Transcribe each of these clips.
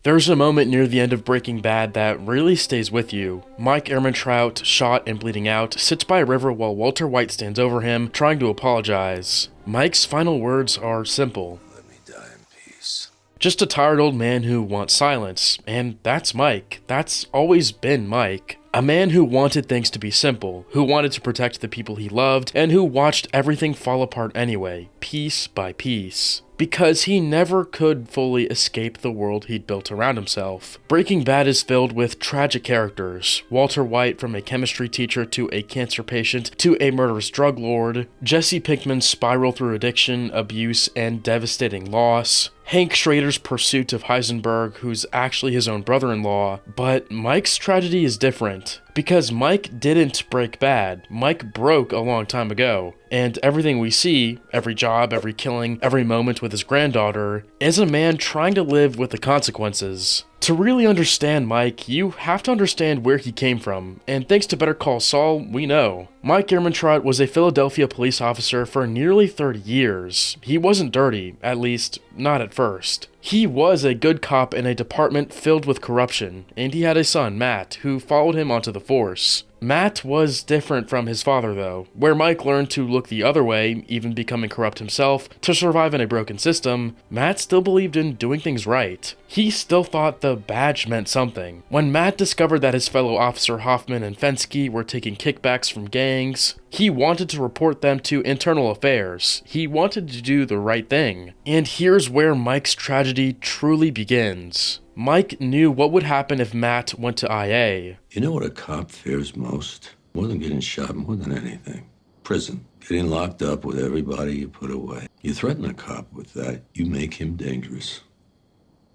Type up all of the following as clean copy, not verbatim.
There's a moment near the end of Breaking Bad that really stays with you. Mike Ehrmantraut, shot and bleeding out, sits by a river while Walter White stands over him, trying to apologize. Mike's final words are simple. Let me die in peace. Just a tired old man who wants silence, and that's Mike. That's always been Mike. A man who wanted things to be simple, who wanted to protect the people he loved, and who watched everything fall apart anyway, piece by piece. Because he never could fully escape the world he'd built around himself. Breaking Bad is filled with tragic characters. Walter White, from a chemistry teacher to a cancer patient to a murderous drug lord. Jesse Pinkman's spiral through addiction, abuse, and devastating loss. Hank Schrader's pursuit of Heisenberg, who's actually his own brother-in-law. But Mike's tragedy is different. Because Mike didn't break bad. Mike broke a long time ago. And everything we see, every job, every killing, every moment with his granddaughter, is a man trying to live with the consequences. To really understand Mike, you have to understand where he came from, and thanks to Better Call Saul, we know. Mike Ehrmantraut was a Philadelphia police officer for nearly 30 years. He wasn't dirty, at least, not at first. He was a good cop in a department filled with corruption, and he had a son, Matt, who followed him onto the force. Matt was different from his father though, where Mike learned to look the other way, even becoming corrupt himself, to survive in a broken system. Matt still believed in doing things right. He still thought the badge meant something. When Matt discovered that his fellow officer Hoffman and Fensky were taking kickbacks from gangs, he wanted to report them to internal affairs. He wanted to do the right thing. And here's where Mike's tragedy truly begins. Mike knew what would happen if Matt went to IA. You know what a cop fears most? More than getting shot, more than anything. Prison. Getting locked up with everybody you put away. You threaten a cop with that, you make him dangerous.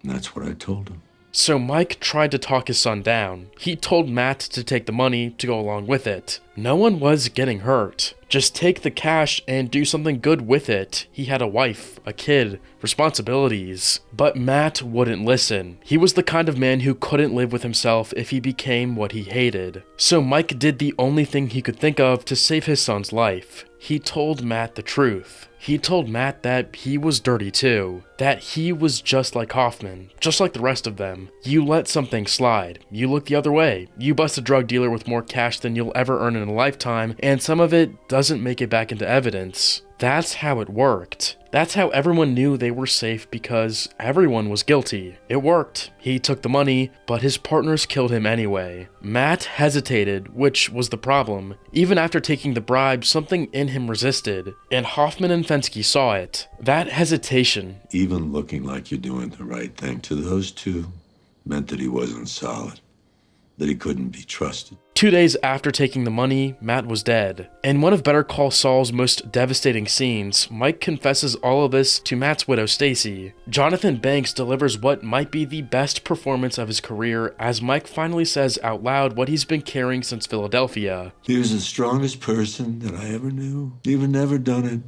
And that's what I told him. So Mike tried to talk his son down. He told Matt to take the money to go along with it. No one was getting hurt. Just take the cash and do something good with it. He had a wife, a kid, responsibilities. But Matt wouldn't listen. He was the kind of man who couldn't live with himself if he became what he hated. So Mike did the only thing he could think of to save his son's life. He told Matt the truth. He told Matt that he was dirty too. That he was just like Hoffman, just like the rest of them. You let something slide. You look the other way. You bust a drug dealer with more cash than you'll ever earn in a lifetime, and some of it doesn't make it back into evidence. That's how it worked. That's how everyone knew they were safe because everyone was guilty. It worked. He took the money, but his partners killed him anyway. Matt hesitated, which was the problem. Even after taking the bribe, something in him resisted, and Hoffman and Fensky saw it. That hesitation. Even looking like you're doing the right thing to those two meant that he wasn't solid. That he couldn't be trusted. 2 days after taking the money, Matt was dead. In one of Better Call Saul's most devastating scenes, Mike confesses all of this to Matt's widow Stacy. Jonathan Banks delivers what might be the best performance of his career as Mike finally says out loud what he's been carrying since Philadelphia. He was the strongest person that I ever knew. He would never done it.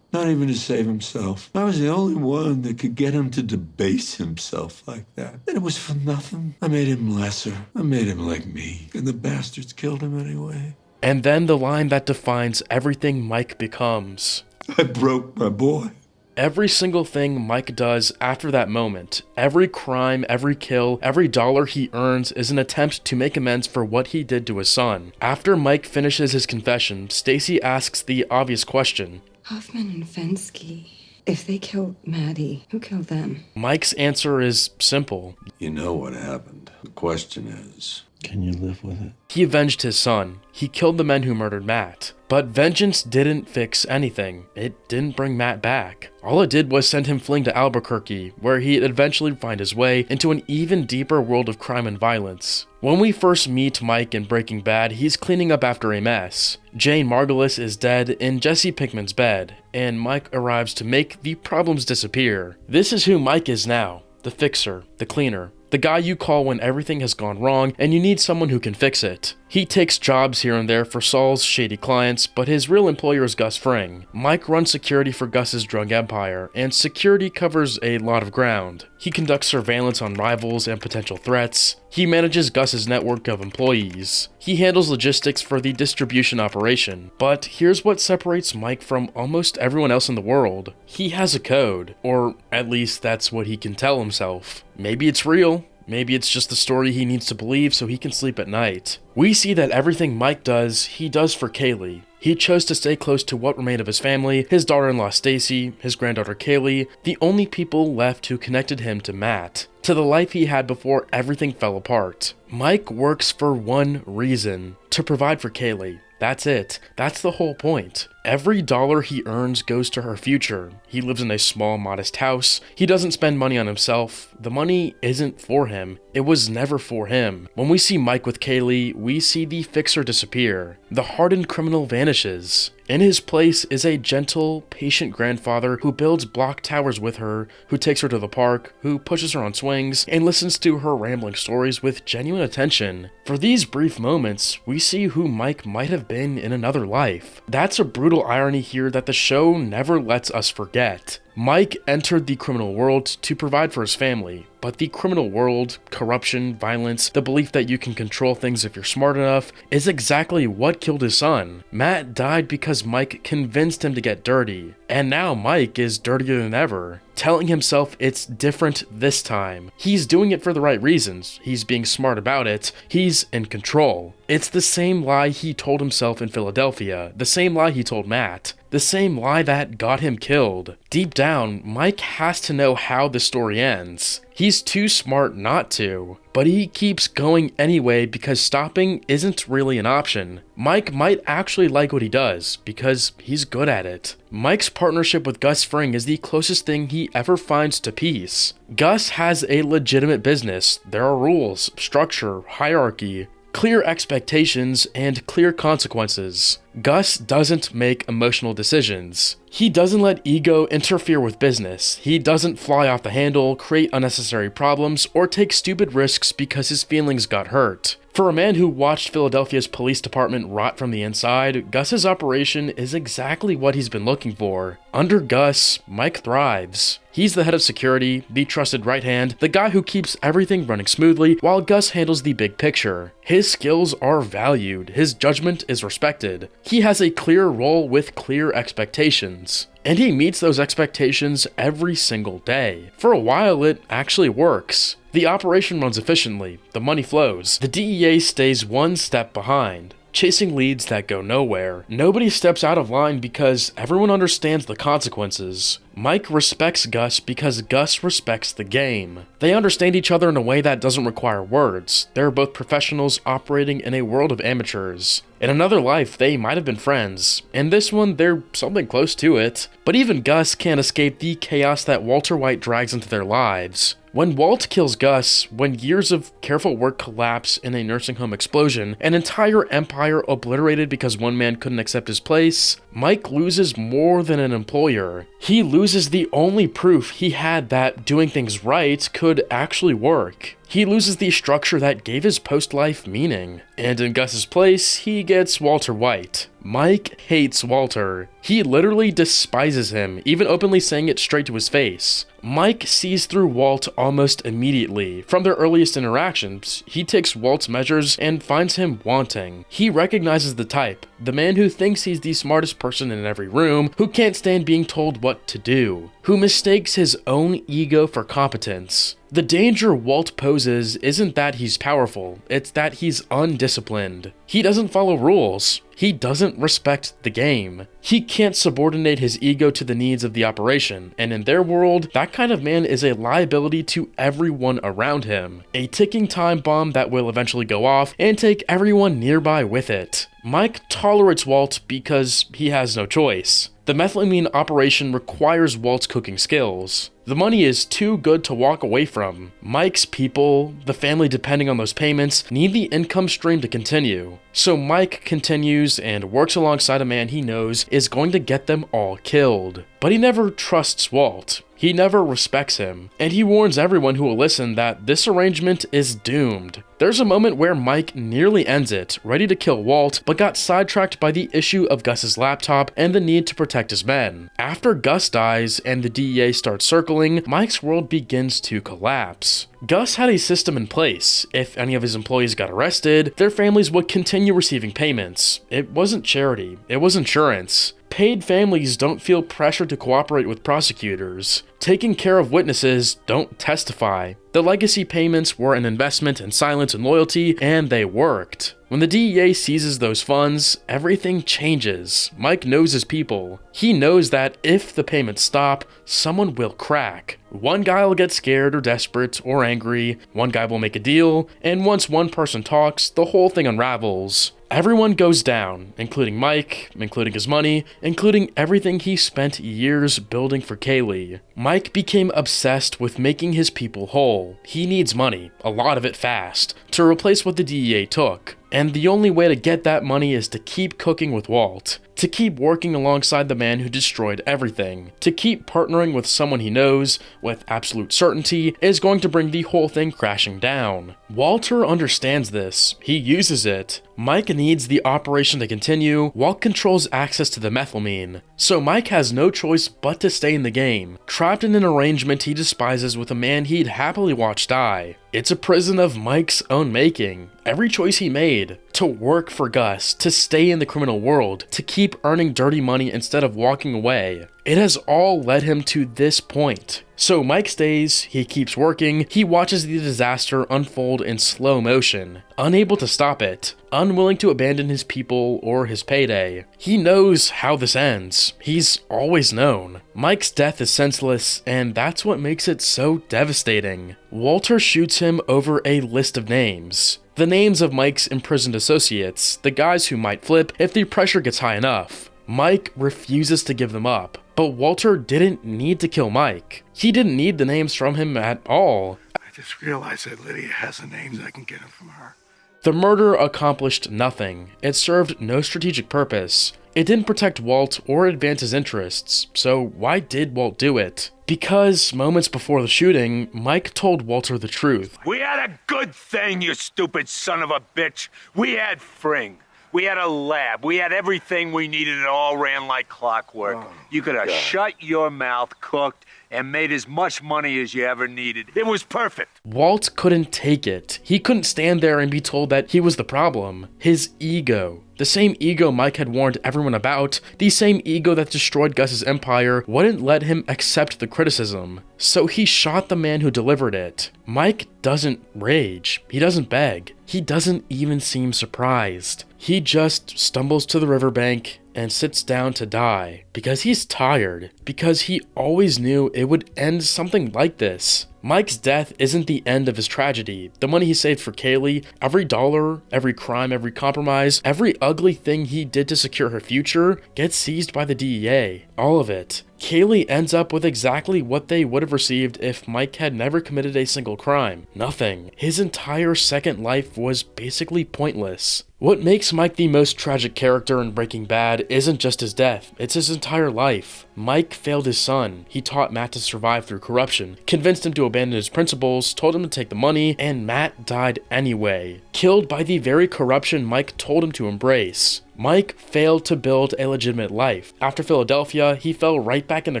Not even to save himself. I was the only one that could get him to debase himself like that. And it was for nothing. I made him lesser. I made him like me. And the bastards killed him anyway. And then the line that defines everything Mike becomes. I broke my boy. Every single thing Mike does after that moment, every crime, every kill, every dollar he earns is an attempt to make amends for what he did to his son. After Mike finishes his confession, Stacy asks the obvious question. Hoffman and Fensky. If they killed Maddie, who killed them? Mike's answer is simple. You know what happened. The question is, can you live with it? He avenged his son. He killed the men who murdered Matt. But vengeance didn't fix anything. It didn't bring Matt back. All it did was send him fleeing to Albuquerque, where he'd eventually find his way into an even deeper world of crime and violence. When we first meet Mike in Breaking Bad, he's cleaning up after a mess. Jane Margulis is dead in Jesse Pinkman's bed, and Mike arrives to make the problems disappear. This is who Mike is now. The fixer, the cleaner, the guy you call when everything has gone wrong and you need someone who can fix it. He takes jobs here and there for Saul's shady clients, but his real employer is Gus Fring. Mike runs security for Gus's drug empire, and security covers a lot of ground. He conducts surveillance on rivals and potential threats. He manages Gus's network of employees. He handles logistics for the distribution operation. But here's what separates Mike from almost everyone else in the world. He has a code, or at least that's what he can tell himself. Maybe it's real, Maybe it's just the story he needs to believe so he can sleep at night. We see that everything Mike does, he does for Kaylee. He chose to stay close to what remained of his family, his daughter-in-law Stacy, his granddaughter Kaylee, the only people left who connected him to Matt, to the life he had before everything fell apart. Mike works for one reason: to provide for Kaylee. That's it. That's the whole point. Every dollar he earns goes to her future. He lives in a small, modest house. He doesn't spend money on himself. The money isn't for him. It was never for him. When we see Mike with Kaylee, we see the fixer disappear. The hardened criminal vanishes. In his place is a gentle, patient grandfather who builds block towers with her, who takes her to the park, who pushes her on swings, and listens to her rambling stories with genuine attention. For these brief moments, we see who Mike might have been in another life. That's a brutal irony here that the show never lets us forget. Mike entered the criminal world to provide for his family, but the criminal world, corruption, violence, the belief that you can control things if you're smart enough, is exactly what killed his son. Matt died because Mike convinced him to get dirty, and now Mike is dirtier than ever, telling himself it's different this time. He's doing it for the right reasons. He's being smart about it. He's in control. It's the same lie he told himself in Philadelphia, the same lie he told Matt, the same lie that got him killed. Deep down, Mike has to know how the story ends. He's too smart not to, but he keeps going anyway because stopping isn't really an option. Mike might actually like what he does because he's good at it. Mike's partnership with Gus Fring is the closest thing he ever finds to peace. Gus has a legitimate business. There are rules, structure, hierarchy, clear expectations, and clear consequences. Gus doesn't make emotional decisions. He doesn't let ego interfere with business. He doesn't fly off the handle, create unnecessary problems, or take stupid risks because his feelings got hurt. For a man who watched Philadelphia's police department rot from the inside, Gus's operation is exactly what he's been looking for. Under Gus, Mike thrives. He's the head of security, the trusted right hand, the guy who keeps everything running smoothly, while Gus handles the big picture. His skills are valued, his judgment is respected. He has a clear role with clear expectations, and he meets those expectations every single day. For a while, it actually works. The operation runs efficiently, the money flows, the DEA stays one step behind, chasing leads that go nowhere. Nobody steps out of line because everyone understands the consequences. Mike respects Gus because Gus respects the game. They understand each other in a way that doesn't require words. They're both professionals operating in a world of amateurs. In another life, they might have been friends. In this one, they're something close to it. But even Gus can't escape the chaos that Walter White drags into their lives. When Walt kills Gus, when years of careful work collapse in a nursing home explosion, an entire empire obliterated because one man couldn't accept his place, Mike loses more than an employer. He loses the only proof he had that doing things right could actually work. He loses the structure that gave his post-life meaning. And in Gus's place, he gets Walter White. Mike hates Walter. He literally despises him, even openly saying it straight to his face. Mike sees through Walt almost immediately. From their earliest interactions, he takes Walt's measures and finds him wanting. He recognizes the type, the man who thinks he's the smartest person in every room, who can't stand being told what to do, who mistakes his own ego for competence. The danger Walt poses isn't that he's powerful, it's that he's undisciplined. He doesn't follow rules. He doesn't respect the game. He can't subordinate his ego to the needs of the operation, and in their world, that kind of man is a liability to everyone around him. A ticking time bomb that will eventually go off and take everyone nearby with it. Mike tolerates Walt because he has no choice. The methylamine operation requires Walt's cooking skills. The money is too good to walk away from. Mike's people, the family depending on those payments, need the income stream to continue. So Mike continues and works alongside a man he knows is going to get them all killed. But he never trusts Walt. He never respects him, and he warns everyone who will listen that this arrangement is doomed. There's a moment where Mike nearly ends it, ready to kill Walt, but got sidetracked by the issue of Gus's laptop and the need to protect his men. After Gus dies and the DEA starts circling, Mike's world begins to collapse. Gus had a system in place. If any of his employees got arrested, their families would continue receiving payments. It wasn't charity, it was insurance. Paid families don't feel pressure to cooperate with prosecutors. Taking care of witnesses don't testify. The legacy payments were an investment in silence and loyalty, and they worked. When the DEA seizes those funds, everything changes. Mike knows his people. He knows that if the payments stop, someone will crack. One guy will get scared or desperate or angry, one guy will make a deal, and once one person talks, the whole thing unravels. Everyone goes down, including Mike, including his money, including everything he spent years building for Kaylee. Mike became obsessed with making his people whole. He needs money, a lot of it fast, to replace what the DEA took. And the only way to get that money is to keep cooking with Walt, to keep working alongside the man who destroyed everything, to keep partnering with someone he knows, with absolute certainty, is going to bring the whole thing crashing down. Walter understands this. He uses it. Mike needs the operation to continue. Walt controls access to the methylamine, so Mike has no choice but to stay in the game, trapped in an arrangement he despises with a man he'd happily watch die. It's a prison of Mike's own making. Every choice he made, to work for Gus, to stay in the criminal world, to keep earning dirty money instead of walking away, it has all led him to this point. So Mike stays, he keeps working, he watches the disaster unfold in slow motion, unable to stop it, unwilling to abandon his people or his payday. He knows how this ends. He's always known. Mike's death is senseless, and that's what makes it so devastating. Walter shoots him over a list of names. The names of Mike's imprisoned associates, the guys who might flip if the pressure gets high enough. Mike refuses to give them up, but Walter didn't need to kill Mike. He didn't need the names from him at all. I just realized that Lydia has the names. I can get them from her. The murder accomplished nothing. It served no strategic purpose. It didn't protect Walt or advance his interests, so why did Walt do it? Because moments before the shooting, Mike told Walter the truth. We had a good thing, you stupid son of a bitch. We had Fring. We had a lab. We had everything we needed. It all ran like clockwork. Oh, you could have shut your mouth, cooked, and made as much money as you ever needed. It was perfect. Walt couldn't take it. He couldn't stand there and be told that he was the problem. His ego. The same ego Mike had warned everyone about, the same ego that destroyed Gus's empire, wouldn't let him accept the criticism. So he shot the man who delivered it. Mike doesn't rage. He doesn't beg. He doesn't even seem surprised. He just stumbles to the riverbank and sits down to die, because he's tired, because he always knew it would end something like this. Mike's death isn't the end of his tragedy. The money he saved for Kaylee, every dollar, every crime, every compromise, every ugly thing he did to secure her future, gets seized by the DEA. All of it. Kaylee ends up with exactly what they would have received if Mike had never committed a single crime. Nothing. His entire second life was basically pointless. What makes Mike the most tragic character in Breaking Bad isn't just his death, it's his entire life. Mike failed his son. He taught Matt to survive through corruption, convinced him to abandon his principles, told him to take the money, and Matt died anyway. Killed by the very corruption Mike told him to embrace. Mike failed to build a legitimate life. After Philadelphia, he fell right back into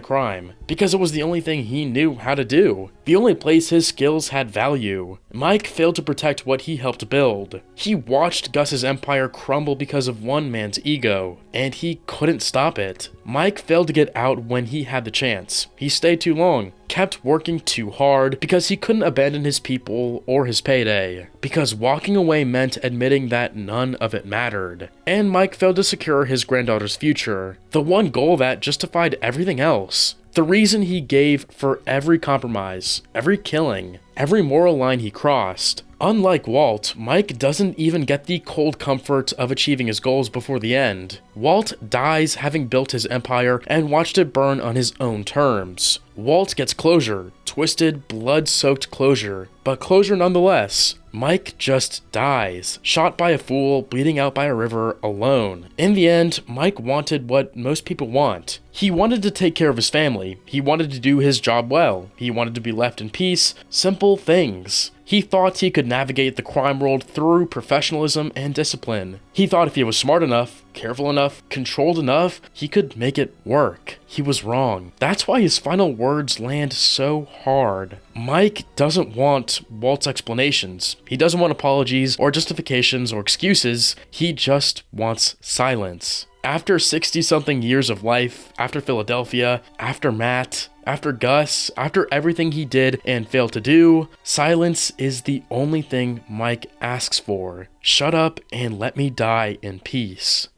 crime, because it was the only thing he knew how to do, the only place his skills had value. Mike failed to protect what he helped build. He watched Gus's empire crumble because of one man's ego, and he couldn't stop it. Mike failed to get out when he had the chance. He stayed too long, kept working too hard, because he couldn't abandon his people or his payday, because walking away meant admitting that none of it mattered. And Mike failed to secure his granddaughter's future, the one goal that justified everything else. The reason he gave for every compromise, every killing, every moral line he crossed. Unlike Walt, Mike doesn't even get the cold comfort of achieving his goals before the end. Walt dies having built his empire and watched it burn on his own terms. Walt gets closure, twisted, blood-soaked closure, but closure nonetheless. Mike just dies, shot by a fool, bleeding out by a river, alone. In the end, Mike wanted what most people want. He wanted to take care of his family. He wanted to do his job well. He wanted to be left in peace, simple simple things. He thought he could navigate the crime world through professionalism and discipline. He thought if he was smart enough, careful enough, controlled enough, he could make it work. He was wrong. That's why his final words land so hard. Mike doesn't want Walt's explanations. He doesn't want apologies or justifications or excuses. He just wants silence. After 60-something years of life, after Philadelphia, after Matt, after Gus, after everything he did and failed to do, silence is the only thing Mike asks for. Shut up and let me die in peace.